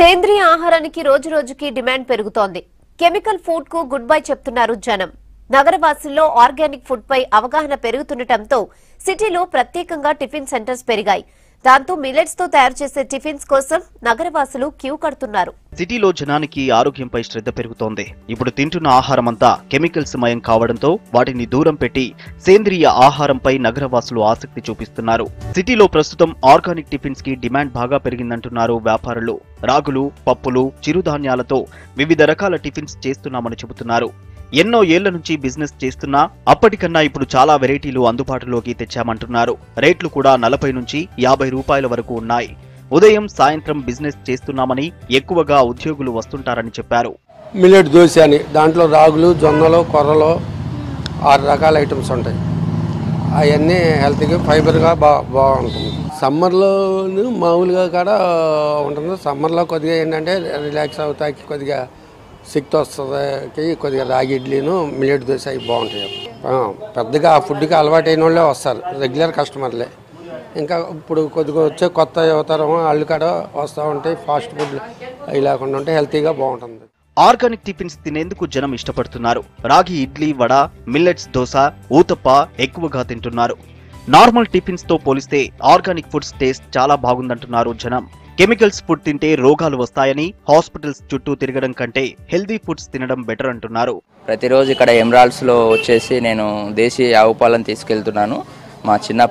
సేంద్రియ ఆహారానికి రోజు రోజుకి డిమాండ్ పెరుగుతోంది. కెమికల్ ఫుడ్ కు గుడ్ బై చెప్తున్నారు జనం. నగరవాసుల్లో ఆర్గానిక్ ఫుడ్ పై అవగాహన పెరుగుతుండటంతో సిటీలో ప్రత్యేకంగా టిఫిన్ సెంటర్స్ పెరిగాయి. దాంతో మిల్లెట్స్ తో తయారు చేసే టిఫిన్స్ కోసం నగరవాసులు క్యూ కడుతున్నారు. సిటీలో జనానికి ఆరోగ్యంపై శ్రద్ధ పెరుగుతోంది. ఇప్పుడు తింటున్న ఆహారం అంతా కెమికల్స్ మయం కావడంతో వాటిని దూరం పెట్టి సేంద్రియ ఆహారంపై నగరవాసులు ఆసక్తి చూపిస్తున్నారు. సిటీలో ప్రస్తుతం ఆర్గానిక్ టిఫిన్స్ కి డిమాండ్ బాగా పెరిగిందంటున్నారు వ్యాపారులు. రాగులు, పప్పులు, చిరుధాన్యాలతో వివిధ రకాల టిఫిన్స్ చేస్తున్నామని చెబుతున్నారు. ఎన్నో ఏళ్ల నుంచి బిజినెస్ చేస్తున్నా అప్పటికన్నా ఇప్పుడు చాలా వెరైటీలు అందుబాటులోకి తెచ్చామంటున్నారు. రేట్లు కూడా 40 నుంచి 50 రూపాయల వరకు ఉన్నాయి. ఉదయం సాయంత్రం బిజినెస్ చేస్తున్నామని ఎక్కువగా ఉద్యోగులు వస్తుంటారని చెప్పారు. మిల్లెట్ దోశ అని దాంట్లో రాగులు, జొన్నలు, కొర్రలు 6 రకాల ఐటమ్స్ ఉంటాయి. అవన్నీ హెల్త్గా ఫైబర్గా బాగుంటుంది. సమ్మర్లో మామూలుగా కూడా ఉంటుంది. సమ్మర్లో కొద్దిగా ఏంటంటే రిలాక్స్ అవుతాకి కొద్దిగా శక్తి వస్తుంది. కొద్దిగా రాగి ఇడ్లీను, మిల్లెట్ దోశ అవి బాగుంటాయి. పెద్దగా ఆ ఫుడ్కి అలవాటు అయిన వాళ్ళే వస్తారు, రెగ్యులర్ కస్టమర్లే. ఇంకా ఇప్పుడు కొద్దిగా వచ్చే కొత్త యువతరం వాళ్ళు కూడా వస్తూ ఉంటాయి. ఫాస్ట్ ఫుడ్ అవి లేకుండా ఉంటే హెల్తీగా బాగుంటుంది. ఆర్గానిక్ టిఫిన్స్ తినేందుకు జనం ఇష్టపడుతున్నారు. రాగి ఇడ్లీ, వడ, మిల్లెట్స్ దోశ, ఊతప్ప ఎక్కువగా తింటున్నారు. నార్మల్ టిఫిన్స్ తో పోలిస్తే ఆర్గానిక్ ఫుడ్స్ టేస్ట్ చాలా బాగుందంటున్నారు జనం. కెమికల్స్ ఫుడ్ తింటే రోగాలు వస్తాయని హాస్పిటల్స్ చుట్టూ తిరగడం కంటే హెల్దీ ఫుడ్స్ తినడం బెటర్ అంటున్నారు. ప్రతిరోజు ఇక్కడ ఎమరాల్డ్స్లో వచ్చేసి నేను దేశీ ఆవు పాలను తీసుకెళ్తున్నాను. మా చిన్న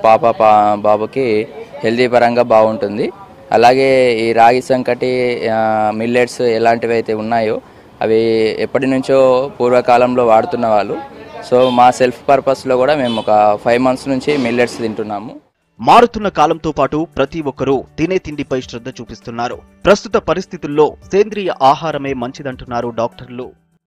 బాబుకి హెల్దీ పరంగా బాగుంటుంది. అలాగే ఈ రాగి సంకటి, మిల్లెట్స్ ఎలాంటివి అయితే ఉన్నాయో అవి ఎప్పటి నుంచో పూర్వకాలంలో వాడుతున్న వాళ్ళు. సో మా సెల్ఫ్ పర్పస్లో కూడా మేము ఒక 5 మంత్స్ నుంచి మిల్లెట్స్ తింటున్నాము. మారుతున్న కాలంతో పాటు ప్రతి ఒక్కరూ తినే తిండిపై శ్రద్ధ చూపిస్తున్నారు. ప్రస్తుత పరిస్థితుల్లో సేంద్రియ ఆహారమే మంచిదంటున్నారు డాక్టర్లు.